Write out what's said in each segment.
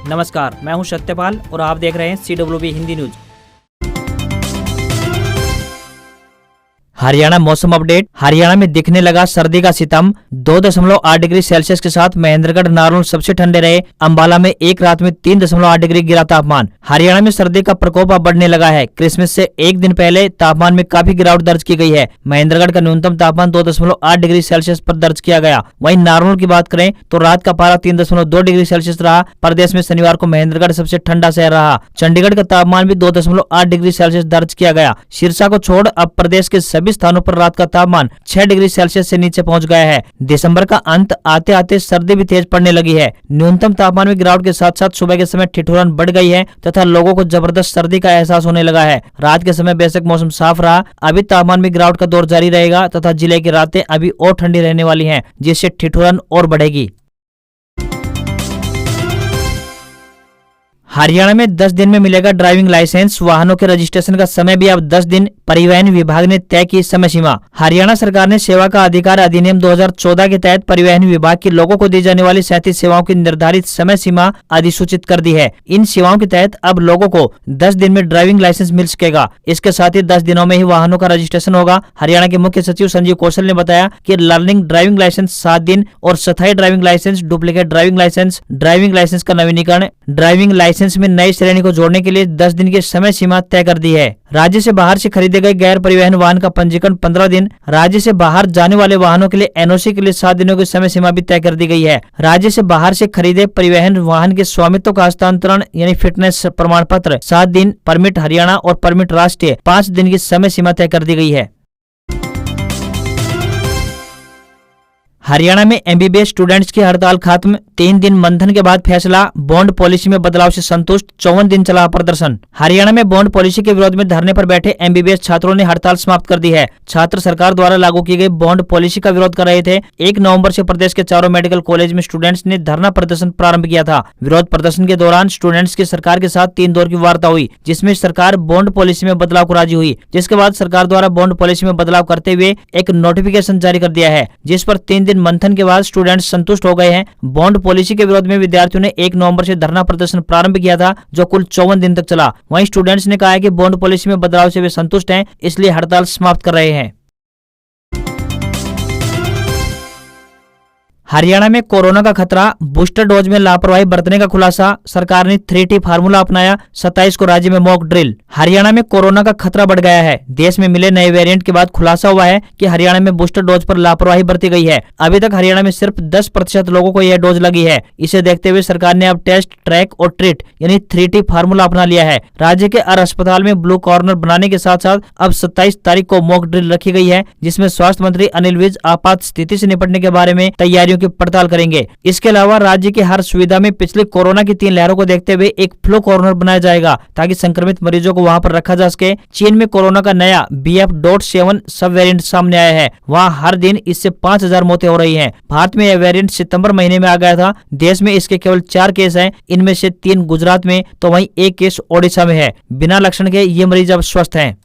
नमस्कार, मैं हूं सत्यपाल और आप देख रहे हैं CWB हिंदी न्यूज। हरियाणा मौसम अपडेट। हरियाणा में दिखने लगा सर्दी का सितम। 2.8 डिग्री सेल्सियस के साथ महेंद्रगढ़ नारनौल सबसे ठंडे रहे। अंबाला में एक रात में 3.8 डिग्री गिरा तापमान। हरियाणा में सर्दी का प्रकोप अब बढ़ने लगा है। क्रिसमस से एक दिन पहले तापमान में काफी गिरावट दर्ज की गई है। महेंद्रगढ़ का न्यूनतम तापमान 2.8 डिग्री सेल्सियस पर दर्ज किया गया। वहीं नारनौल की बात करें तो रात का पारा 3.2 डिग्री सेल्सियस रहा। प्रदेश में शनिवार को महेंद्रगढ़ सबसे ठंडा शहर रहा। चंडीगढ़ का तापमान भी 2.8 डिग्री सेल्सियस दर्ज किया गया। सिरसा को छोड़ अब प्रदेश के सभी स्थानों पर रात का तापमान 6 डिग्री सेल्सियस से नीचे पहुंच गया है। दिसंबर का अंत आते आते सर्दी भी तेज पड़ने लगी है। न्यूनतम तापमान में गिरावट के साथ साथ सुबह के समय ठिठुरन बढ़ गई है तथा लोगों को जबरदस्त सर्दी का एहसास होने लगा है। रात के समय बेशक मौसम साफ रहा, अभी तापमान में गिरावट का दौर जारी रहेगा तथा जिले की रातें अभी और ठंडी रहने वाली हैं, जिससे ठिठुरन और बढ़ेगी। हरियाणा में 10 दिन में मिलेगा ड्राइविंग लाइसेंस। वाहनों के रजिस्ट्रेशन का समय भी अब 10 दिन। परिवहन विभाग ने तय की समय सीमा। हरियाणा सरकार ने सेवा का अधिकार अधिनियम 2014 के तहत परिवहन विभाग की लोगों को दी जाने वाली 37 सेवाओं की निर्धारित समय सीमा अधिसूचित कर दी है। इन सेवाओं के तहत अब लोगों को 10 दिन में ड्राइविंग लाइसेंस मिल सकेगा। इसके साथ ही 10 दिनों में ही वाहनों का रजिस्ट्रेशन होगा। हरियाणा के मुख्य सचिव संजीव कौशल ने बताया कि लर्निंग ड्राइविंग लाइसेंस 7 दिन और स्थायी driving licence, duplicate driving licence का नवीनीकरण, ड्राइविंग लाइसेंस में नई श्रेणी को जोड़ने के लिए 10 दिन की समय सीमा तय कर दी है। राज्य से बाहर से खरीदे गए गैर परिवहन वाहन का पंजीकरण 15 दिन। राज्य से बाहर जाने वाले वाहनों के लिए NOC के लिए 7 दिनों की समय सीमा भी तय कर दी गई है। राज्य से बाहर से खरीदे परिवहन वाहन के स्वामित्व का हस्तांतरण यानी फिटनेस प्रमाण पत्र 7 दिन, परमिट हरियाणा और परमिट राष्ट्रीय 5 दिन की समय सीमा तय कर दी गई है। हरियाणा में MBBS स्टूडेंट्स की हड़ताल खत्म। 3 दिन मंथन के बाद फैसला। बॉन्ड पॉलिसी में बदलाव से संतुष्ट। 54 दिन चला प्रदर्शन। हरियाणा में बॉन्ड पॉलिसी के विरोध में धरने पर बैठे MBBS छात्रों ने हड़ताल समाप्त कर दी है। छात्र सरकार द्वारा लागू की गई बॉन्ड पॉलिसी का विरोध कर रहे थे। 1 नवंबर से प्रदेश के चारों मेडिकल कॉलेज में स्टूडेंट्स ने धरना प्रदर्शन प्रारंभ किया था। विरोध प्रदर्शन के दौरान स्टूडेंट्स की सरकार के साथ 3 दौर की वार्ता हुई, जिसमें सरकार बॉन्ड पॉलिसी में बदलाव को राजी हुई। जिसके बाद सरकार द्वारा बॉन्ड पॉलिसी में बदलाव करते हुए एक नोटिफिकेशन जारी कर दिया है, जिस पर 3 दिन मंथन के बाद स्टूडेंट्स संतुष्ट हो गए हैं। बॉन्ड पॉलिसी के विरोध में विद्यार्थियों ने 1 नवंबर से धरना प्रदर्शन प्रारंभ किया था, जो कुल 54 दिन तक चला। वहीं स्टूडेंट्स ने कहा है कि बॉन्ड पॉलिसी में बदलाव से वे संतुष्ट हैं, इसलिए हड़ताल समाप्त कर रहे हैं। हरियाणा में कोरोना का खतरा। बूस्टर डोज में लापरवाही बरतने का खुलासा। सरकार ने 3T फार्मूला अपनाया। 27 को राज्य में मॉक ड्रिल। हरियाणा में कोरोना का खतरा बढ़ गया है। देश में मिले नए वेरिएंट के बाद खुलासा हुआ है कि हरियाणा में बूस्टर डोज पर लापरवाही बरती गई है। अभी तक हरियाणा में सिर्फ 10% लोगों को यह डोज लगी है। इसे देखते हुए सरकार ने अब टेस्ट, ट्रैक और ट्रीट यानी 3T फार्मूला अपना लिया है। राज्य के हर अस्पताल में ब्लू कॉर्नर बनाने के साथ साथ अब 27 तारीख को मॉक ड्रिल रखी गई है, जिसमें स्वास्थ्य मंत्री अनिल विज आपात स्थिति से निपटने के बारे में तैयारियों की पड़ताल करेंगे। इसके अलावा राज्य की हर सुविधा में पिछले कोरोना की 3 लहरों को देखते हुए एक फ्लो कॉर्नर बनाया जाएगा, ताकि संक्रमित मरीजों को वहां पर रखा जा सके। चीन में कोरोना का नया BF.7 सब वेरिएंट सामने आया है। वहां हर दिन इससे 5000 मौतें हो रही हैं। भारत में यह वेरिएंट सितंबर महीने में आ गया था। देश में इसके केवल 4 केस हैं। इनमें से 3 गुजरात में तो वहीं 1 केस ओडिशा में है। बिना लक्षण के ये मरीज अब स्वस्थ हैं।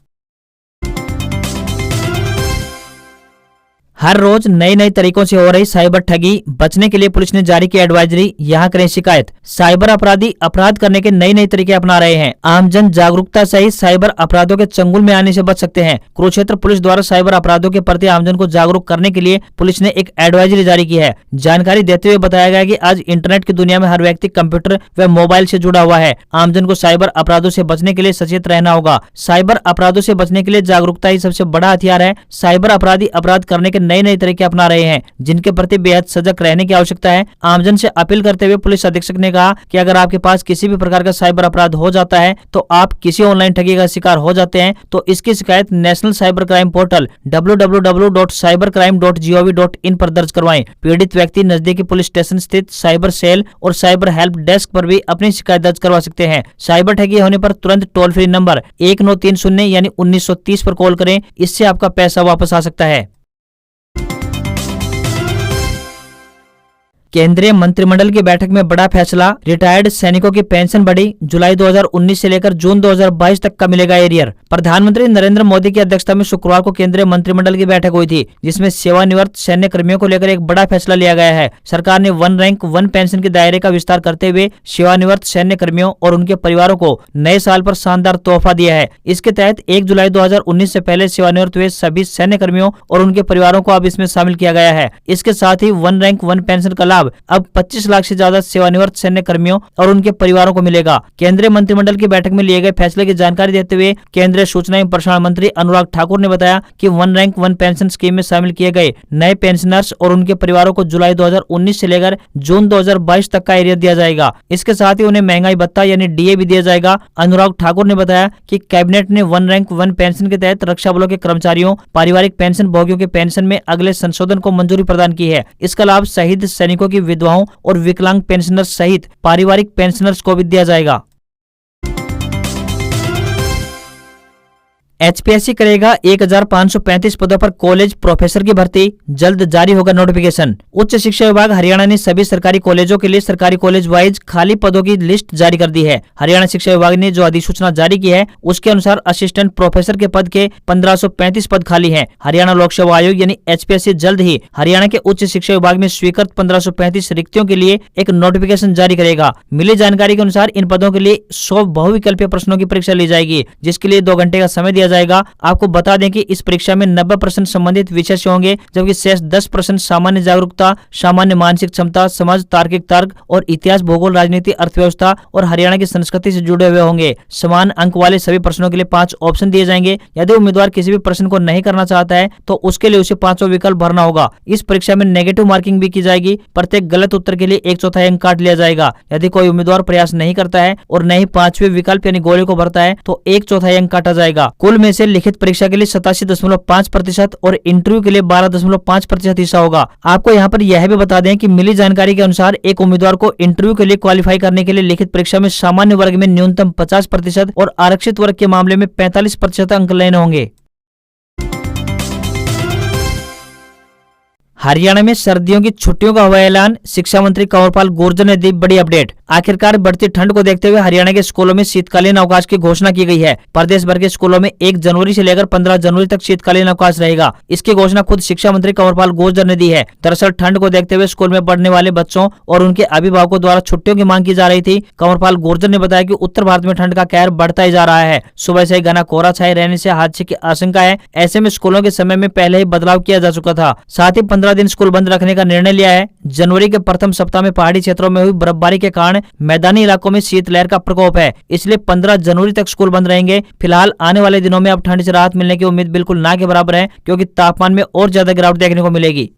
हर रोज नए तरीकों से हो रही साइबर ठगी, बचने के लिए पुलिस ने जारी की एडवाइजरी। यहाँ करें शिकायत। साइबर अपराधी अपराध करने के नए तरीके अपना रहे हैं। आमजन जागरूकता से ही साइबर अपराधों के चंगुल में आने से बच सकते हैं। कुरुक्षेत्र पुलिस द्वारा साइबर अपराधों के प्रति आमजन को जागरूक करने के लिए पुलिस ने एक एडवाइजरी जारी की है। जानकारी देते हुए बताया गया कि आज इंटरनेट की दुनिया में हर व्यक्ति कंप्यूटर व मोबाइल से जुड़ा हुआ है। आमजन को साइबर अपराधों से बचने के लिए सचेत रहना होगा। साइबर अपराधों से बचने के लिए जागरूकता ही सबसे बड़ा हथियार है। साइबर अपराधी अपराध करने के नए तरीके अपना रहे हैं, जिनके प्रति बेहद सजग रहने की आवश्यकता है। आमजन से अपील करते हुए पुलिस अधीक्षक ने कहा कि अगर आपके पास किसी भी प्रकार का साइबर अपराध हो जाता है, तो आप किसी ऑनलाइन ठगी का शिकार हो जाते हैं, तो इसकी शिकायत national cyber crime portal www.cybercrime.gov.in पर दर्ज करवाएं। पीड़ित व्यक्ति नजदीकी पुलिस स्टेशन स्थित साइबर सेल और साइबर हेल्प डेस्क पर भी अपनी शिकायत दर्ज करवा सकते हैं। साइबर ठगी होने पर तुरंत टोल फ्री नंबर 1930 यानी 1930 पर कॉल करें। इससे आपका पैसा वापस आ सकता है। केंद्रीय मंत्रिमंडल की बैठक में बड़ा फैसला, रिटायर्ड सैनिकों की पेंशन बढ़ी, जुलाई 2019 से लेकर जून 2022 तक का मिलेगा एरियर। प्रधानमंत्री नरेंद्र मोदी की अध्यक्षता में शुक्रवार को केंद्रीय मंत्रिमंडल की बैठक हुई थी, जिसमें सेवानिवृत्त सैन्य कर्मियों को लेकर एक बड़ा फैसला लिया गया है। सरकार ने वन रैंक वन पेंशन के दायरे का विस्तार करते हुए सेवानिवृत्त सैन्य कर्मियों और उनके परिवारों को नए साल पर शानदार तोहफा दिया है। इसके तहत 1 जुलाई 2019 से पहले सेवानिवृत्त हुए सभी सैन्य कर्मियों और उनके परिवारों को अब इसमें शामिल किया गया है। इसके साथ ही वन रैंक वन पेंशन का लाभ अब 25 लाख से ज्यादा सेवानिवृत्त सैन्य कर्मियों और उनके परिवारों को मिलेगा। केंद्रीय मंत्रिमंडल की बैठक में लिए गए फैसले की जानकारी देते हुए केंद्रीय सूचना एवं प्रसारण मंत्री अनुराग ठाकुर ने बताया कि one rank one pension scheme में शामिल किए गए नए पेंशनर्स और उनके परिवारों को जुलाई 2019 से लेकर जून 2022 तक का एरियर दिया जाएगा। इसके साथ ही उन्हें महंगाई भत्ता यानी डीए भी दिया जाएगा। अनुराग ठाकुर ने बताया कि कैबिनेट ने वन रैंक वन पेंशन के तहत रक्षा बलों के कर्मचारियों, पारिवारिक पेंशन भोगियों के पेंशन में अगले संशोधन को मंजूरी प्रदान की है। इसका लाभ शहीद सैनिकों की विधवाओं और विकलांग पेंशनर्स सहित पारिवारिक पेंशनर्स को भी दिया जाएगा। एचपीएससी करेगा 1535 पदों पर कॉलेज प्रोफेसर की भर्ती, जल्द जारी होगा नोटिफिकेशन। उच्च शिक्षा विभाग हरियाणा ने सभी सरकारी कॉलेजों के लिए सरकारी कॉलेज वाइज खाली पदों की लिस्ट जारी कर दी है। हरियाणा शिक्षा विभाग ने जो अधिसूचना जारी की है उसके अनुसार असिस्टेंट प्रोफेसर के पद के 1535 पद खाली हैं। हरियाणा लोक सेवा आयोग यानी एचपीएससी जल्द ही हरियाणा के उच्च शिक्षा विभाग में स्वीकृत 1535 रिक्तियों के लिए एक नोटिफिकेशन जारी करेगा। मिली जानकारी के अनुसार इन पदों के लिए 100 बहुविकल्पीय प्रश्नों की परीक्षा ली जाएगी, जिसके लिए 2 घंटे का समय दिया जाएगा। आपको बता दें कि इस परीक्षा में 90% संबंधित विषय से होंगे, जबकि शेष 10% सामान्य जागरूकता, सामान्य मानसिक क्षमता, समझ, तार्किक तर्क और इतिहास, भूगोल, राजनीति, अर्थव्यवस्था और हरियाणा की संस्कृति से जुड़े हुए होंगे। समान अंक वाले सभी प्रश्नों के लिए 5 ऑप्शन दिए जाएंगे। यदि उम्मीदवार किसी भी प्रश्न को नहीं करना चाहता है तो उसके लिए उसे 5वां विकल्प भरना होगा। इस परीक्षा में नेगेटिव मार्किंग भी की जाएगी। प्रत्येक गलत उत्तर के लिए 1/4 अंक काट लिया जाएगा। यदि कोई उम्मीदवार प्रयास नहीं करता है और नहीं 5वें विकल्प यानी गोले को भरता है तो 1/4 अंक काटा जाएगा। कुल में से लिखित परीक्षा के लिए 87.5% और इंटरव्यू के लिए 12.5% हिस्सा होगा। आपको यहाँ पर यह भी बता दें कि मिली जानकारी के अनुसार एक उम्मीदवार को इंटरव्यू के लिए क्वालिफाई करने के लिए लिखित परीक्षा में सामान्य वर्ग में न्यूनतम 50% और आरक्षित वर्ग के मामले में 45% अंक लेने होंगे। हरियाणा में सर्दियों की छुट्टियों का हुआ ऐलान, शिक्षा मंत्री कंवरपाल गुर्जर ने दी बड़ी अपडेट। आखिरकार बढ़ती ठंड को देखते हुए हरियाणा के स्कूलों में शीतकालीन अवकाश की घोषणा की गई है। प्रदेश भर के स्कूलों में 1 जनवरी से लेकर 15 जनवरी तक शीतकालीन अवकाश रहेगा। इसकी घोषणा खुद शिक्षा मंत्री कंवरपाल गुर्जर ने दी है। दरअसल ठंड को देखते हुए स्कूल में पढ़ने वाले बच्चों और उनके अभिभावकों द्वारा छुट्टियों की मांग की जा रही थी। कंवरपाल गुर्जर ने बताया कि उत्तर भारत में ठंड का कहर बढ़ता ही जा रहा है। सुबह से घना कोहरा छाए रहने से हादसे की आशंका है। ऐसे में स्कूलों के समय में पहले ही बदलाव किया जा चुका था। साथ ही 15 दिन स्कूल बंद रखने का निर्णय लिया है। जनवरी के प्रथम सप्ताह में पहाड़ी क्षेत्रों में हुई बर्फबारी के कारण मैदानी इलाकों में शीतलहर का प्रकोप है, इसलिए 15 जनवरी तक स्कूल बंद रहेंगे। फिलहाल आने वाले दिनों में अब ठंड से राहत मिलने की उम्मीद बिल्कुल ना के बराबर है, क्योंकि तापमान में और ज्यादा गिरावट देखने को मिलेगी।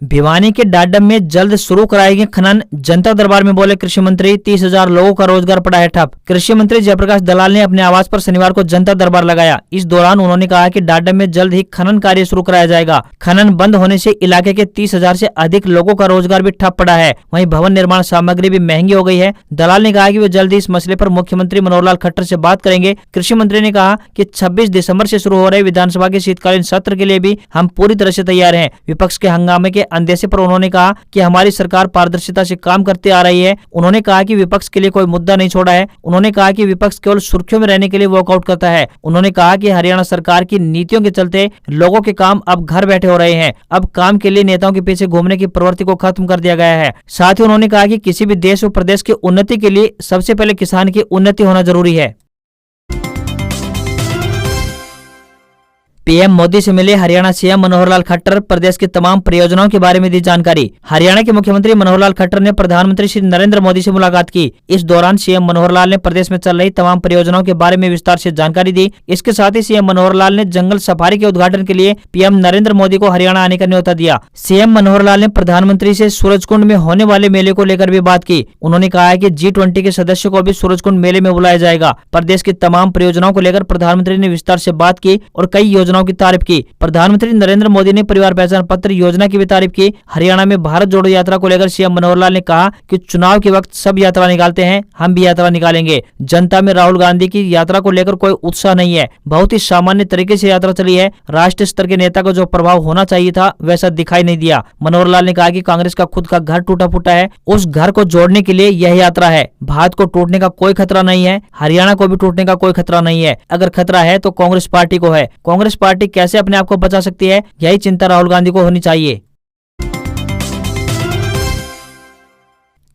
भिवानी के डाडम में जल्द शुरू कराएंगे खनन, जनता दरबार में बोले कृषि मंत्री। 30,000 लोगों का रोजगार पड़ा है ठप। कृषि मंत्री जयप्रकाश दलाल ने अपने आवास पर शनिवार को जनता दरबार लगाया। इस दौरान उन्होंने कहा कि डाडम में जल्द ही खनन कार्य शुरू कराया जाएगा। खनन बंद होने से इलाके के 30,000 से अधिक लोगों का रोजगार भी ठप पड़ा है। वहीं भवन निर्माण सामग्री भी महंगी हो गई है। दलाल ने कहा कि वे जल्द ही इस मसले पर मुख्यमंत्री मनोहर लाल खट्टर से बात करेंगे। कृषि मंत्री ने कहा कि 26 दिसंबर से शुरू हो रहे विधानसभा के शीतकालीन सत्र के लिए भी हम पूरी तरह से तैयार हैं। विपक्ष के हंगामे के अंदेशे पर उन्होंने कहा कि हमारी सरकार पारदर्शिता से काम करती आ रही है। उन्होंने कहा कि विपक्ष के लिए कोई मुद्दा नहीं छोड़ा है। उन्होंने कहा कि विपक्ष केवल सुर्खियों में रहने के लिए वॉकआउट करता है। उन्होंने कहा कि हरियाणा सरकार की नीतियों के चलते लोगों के काम अब घर बैठे हो रहे हैं। अब काम के लिए नेताओं के पीछे घूमने की प्रवृत्ति को खत्म कर दिया गया है। साथ ही उन्होंने कहा कि किसी भी देश व प्रदेश की उन्नति के लिए सबसे पहले किसान की उन्नति होना जरूरी है। पीएम मोदी से मिले हरियाणा सीएम मनोहर लाल खट्टर, प्रदेश की तमाम परियोजनाओं के बारे में दी जानकारी। हरियाणा के मुख्यमंत्री मनोहर लाल खट्टर ने प्रधानमंत्री श्री नरेंद्र मोदी से मुलाकात की। इस दौरान सीएम मनोहर लाल ने प्रदेश में चल रही तमाम परियोजनाओं के बारे में विस्तार से जानकारी दी। इसके साथ ही सीएम मनोहर लाल ने जंगल सफारी के उद्घाटन के लिए पीएम नरेंद्र मोदी को हरियाणा आने का न्योता दिया। सीएम मनोहर लाल ने प्रधानमंत्री से सूरजकुंड में होने वाले मेले को लेकर भी बात की। उन्होंने कहा है कि G20 के सदस्यों को भी सूरजकुंड मेले में बुलाया जाएगा। प्रदेश की तमाम परियोजनाओं को लेकर प्रधानमंत्री ने विस्तार से बात की और कई योजनाओं योजनाओं की तारीफ की। प्रधानमंत्री नरेंद्र मोदी ने परिवार पहचान पत्र योजना की भी तारीफ की। हरियाणा में भारत जोड़ो यात्रा को लेकर सीएम मनोहर लाल ने कहा कि चुनाव के वक्त सब यात्रा निकालते हैं, हम भी यात्रा निकालेंगे। जनता में राहुल गांधी की यात्रा को लेकर कोई उत्साह नहीं है, बहुत ही सामान्य तरीके से यात्रा चली है। राष्ट्रीय स्तर के नेता को जो प्रभाव होना चाहिए था वैसा दिखाई नहीं दिया। मनोहर लाल ने कहा कि कांग्रेस का खुद का घर टूटा फूटा है, उस घर को जोड़ने के लिए यह यात्रा है। भारत को टूटने का कोई खतरा नहीं है, हरियाणा को भी टूटने का कोई खतरा नहीं है। अगर खतरा है तो कांग्रेस पार्टी को है। कांग्रेस पार्टी कैसे अपने आप को बचा सकती है, यही चिंता राहुल गांधी को होनी चाहिए।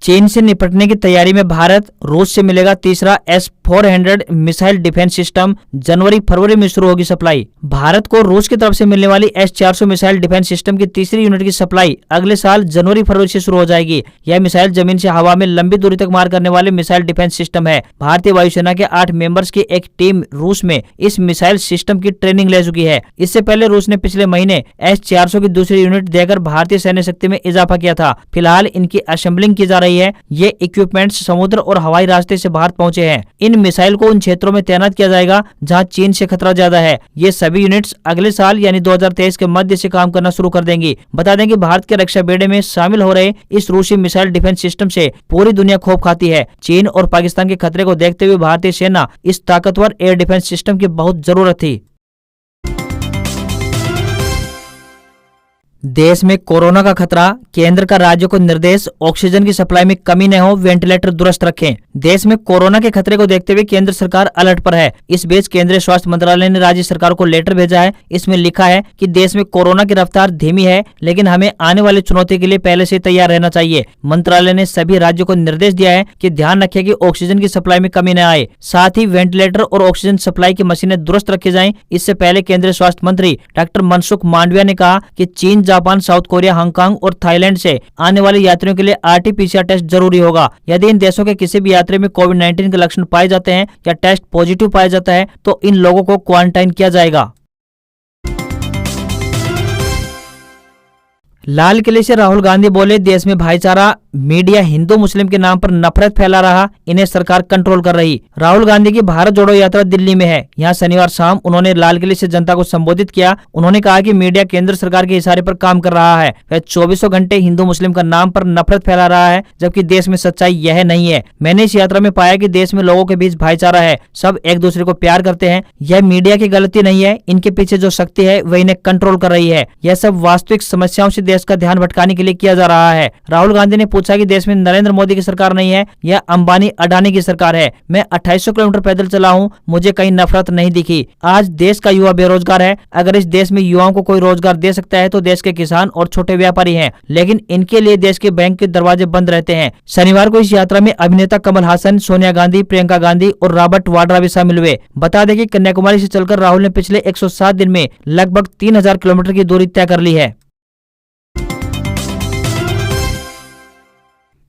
चीन से निपटने की तैयारी में भारत, रूस से मिलेगा तीसरा S-400 मिसाइल डिफेंस सिस्टम। जनवरी-फरवरी में शुरू होगी सप्लाई। भारत को रूस की तरफ से मिलने वाली S-400 मिसाइल डिफेंस सिस्टम की तीसरी यूनिट की सप्लाई अगले साल जनवरी-फरवरी से शुरू हो जाएगी। यह मिसाइल जमीन से हवा में लंबी दूरी तक मार करने वाले मिसाइल डिफेंस सिस्टम है। भारतीय वायुसेना के 8 मेंबर्स की एक टीम रूस में इस मिसाइल सिस्टम की ट्रेनिंग ले चुकी है। इससे पहले रूस ने पिछले महीने S-400 की दूसरी यूनिट देकर भारतीय सैन्य शक्ति में इजाफा किया था। फिलहाल इनकी असेंबलिंग की जा रही है। ये इक्विपमेंट्स समुद्र और हवाई रास्ते से भारत पहुंचे हैं। इन मिसाइल को उन क्षेत्रों में तैनात किया जाएगा जहां चीन से खतरा ज्यादा है। ये सभी यूनिट्स अगले साल यानी 2023 के मध्य से काम करना शुरू कर देंगी। बता दें कि भारत के रक्षा बेड़े में शामिल हो रहे इस रूसी मिसाइल डिफेंस सिस्टम से पूरी दुनिया खौफ खाती है। चीन और पाकिस्तान के खतरे को देखते हुए भारतीय सेना इस ताकतवर एयर डिफेंस सिस्टम की बहुत जरूरत थी। देश में कोरोना का खतरा, केंद्र का राज्यों को निर्देश, ऑक्सीजन की सप्लाई में कमी न हो, वेंटिलेटर दुरुस्त रखें। देश में कोरोना के खतरे को देखते हुए केंद्र सरकार अलर्ट पर है। इस बीच केंद्रीय स्वास्थ्य मंत्रालय ने राज्य सरकार को लेटर भेजा है। इसमें लिखा है कि देश में कोरोना की रफ्तार धीमी है, लेकिन हमें आने वाली चुनौती के लिए पहले से तैयार रहना चाहिए। मंत्रालय ने सभी राज्यों को निर्देश दिया है कि ध्यान रखें कि ऑक्सीजन की सप्लाई में कमी न आए, साथ ही वेंटिलेटर और ऑक्सीजन सप्लाई की मशीनें दुरुस्त रखी जाएं। इससे पहले केंद्रीय स्वास्थ्य मंत्री डॉक्टर मनसुख मांडविया ने कहा कि चीन, जापान, साउथ कोरिया, हांगकांग और थाईलैंड से आने वाले यात्रियों के लिए RT-PCR टेस्ट जरूरी होगा। यदि इन देशों के किसी भी यात्री में कोविड-19 के लक्षण पाए जाते हैं या टेस्ट पॉजिटिव पाया जाता है तो इन लोगों को क्वारंटाइन किया जाएगा। लाल किले से राहुल गांधी बोले, देश में भाईचारा, मीडिया हिंदू मुस्लिम के नाम पर नफरत फैला रहा, इन्हें सरकार कंट्रोल कर रही। राहुल गांधी की भारत जोड़ो यात्रा दिल्ली में है। यहाँ शनिवार शाम उन्होंने लाल किले से जनता को संबोधित किया। उन्होंने कहा कि मीडिया केंद्र सरकार के इशारे पर काम कर रहा है। वह 24 घंटे हिंदू मुस्लिम का नाम पर नफरत फैला रहा है, जबकि देश में सच्चाई यह नहीं है। मैंने इस यात्रा में पाया कि देश में लोगों के बीच भाईचारा है, सब एक दूसरे को प्यार करते हैं। यह मीडिया की गलती नहीं है, इनके पीछे जो शक्ति है वह इन्हें कंट्रोल कर रही है। यह सब वास्तविक समस्याओं से देश का ध्यान भटकाने के लिए किया जा रहा है। राहुल गांधी ने पूछा कि देश में नरेंद्र मोदी की सरकार नहीं है, यह अंबानी अडानी की सरकार है। मैं 2800 किलोमीटर पैदल चला हूँ, मुझे कहीं नफरत नहीं दिखी। आज देश का युवा बेरोजगार है। अगर इस देश में युवाओं को कोई रोजगार दे सकता है तो देश के किसान और छोटे व्यापारी हैं, लेकिन इनके लिए देश के बैंक के दरवाजे बंद रहते हैं। शनिवार को इस यात्रा में अभिनेता कमल हासन, सोनिया गांधी, प्रियंका गांधी और रॉबर्ट वाड्रा भी शामिल हुए। बता दें कि कन्याकुमारी से चलकर राहुल ने पिछले 107 दिन में लगभग 3000 किलोमीटर की दूरी तय कर ली है।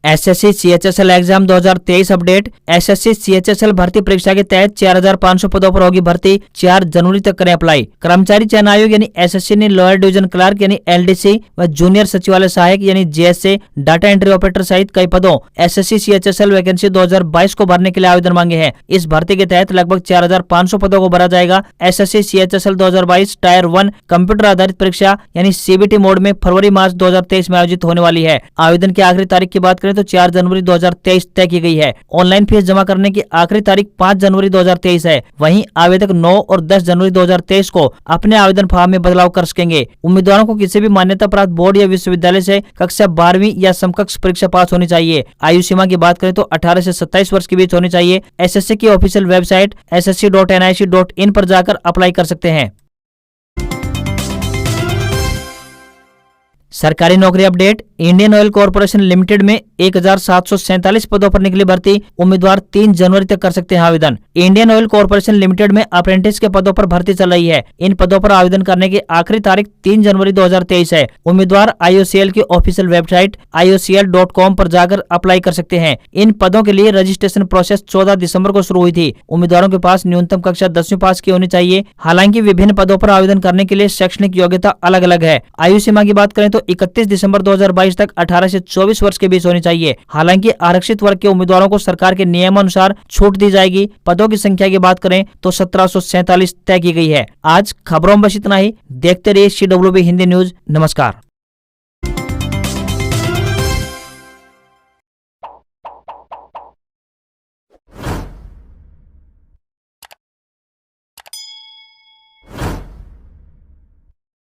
SSC CHSL exam 2023 update. SSC CHSL भर्ती परीक्षा के तहत 4500 पदों पर होगी भर्ती। 4 जनवरी तक करें अप्लाई। कर्मचारी चयन आयोग यानी SSC ने लोअर डिवीजन क्लर्क यानी LDC व जूनियर सचिवालय सहायक यानी JSA, डाटा एंट्री ऑपरेटर सहित कई पदों SSC CHSL वैकेंसी 2022 को भरने के लिए आवेदन मांगे हैं। इस भर्ती के तहत लगभग 4500 पदों को भरा जाएगा। SSC CHSL 2022 टायर 1 कंप्यूटर आधारित परीक्षा यानी CBT मोड में फरवरी-मार्च 2023 में आयोजित होने वाली है। आवेदन की आखिरी तारीख की बात करें तो 4 जनवरी 2023 तय की गई है। ऑनलाइन फीस जमा करने की आखिरी तारीख 5 जनवरी 2023 है। वहीं आवेदक 9 और 10 जनवरी 2023 को अपने आवेदन फॉर्म में बदलाव कर सकेंगे। उम्मीदवारों को किसी भी मान्यता प्राप्त बोर्ड या विश्वविद्यालय से कक्षा 12वीं या समकक्ष परीक्षा पास होनी चाहिए। आयु सीमा की बात करें तो 18 से 27 वर्ष के बीच होनी चाहिए। SSC की ऑफिशियल वेबसाइट ssc.nic.in पर जाकर अप्लाई कर सकते हैं। सरकारी नौकरी update. Indian oil corporation limited में 1747 पदों पर निकली भर्ती। उम्मीदवार 3 जनवरी तक कर सकते हैं आवेदन। इंडियन ऑयल कॉर्पोरेशन लिमिटेड में अप्रेंटिस के पदों पर भर्ती चल रही है। इन पदों पर आवेदन करने की आखिरी तारीख 3 जनवरी 2023 है। उम्मीदवार IOCL की ऑफिशियल वेबसाइट iocl.com पर जाकर अप्लाई कर सकते हैं। इन पदों के लिए रजिस्ट्रेशन प्रोसेस 14 दिसंबर को शुरू हुई थी। उम्मीदवारों के पास न्यूनतम कक्षा 10वीं पास की होनी चाहिए। हालांकि विभिन्न पदों पर आवेदन करने के लिए शैक्षणिक योग्यता अलग अलग है। आयु सीमा की बात करें तो जो 31 दिसंबर 2022 तक 18 से 24 वर्ष के बीच होनी चाहिए। हालांकि आरक्षित वर्ग के उम्मीदवारों को सरकार के नियमानुसार छूट दी जाएगी। पदों की संख्या की बात करें तो 1747 तय की गई है। आज खबरों में बस इतना ही। देखते रहिए CWB हिंदी न्यूज। नमस्कार।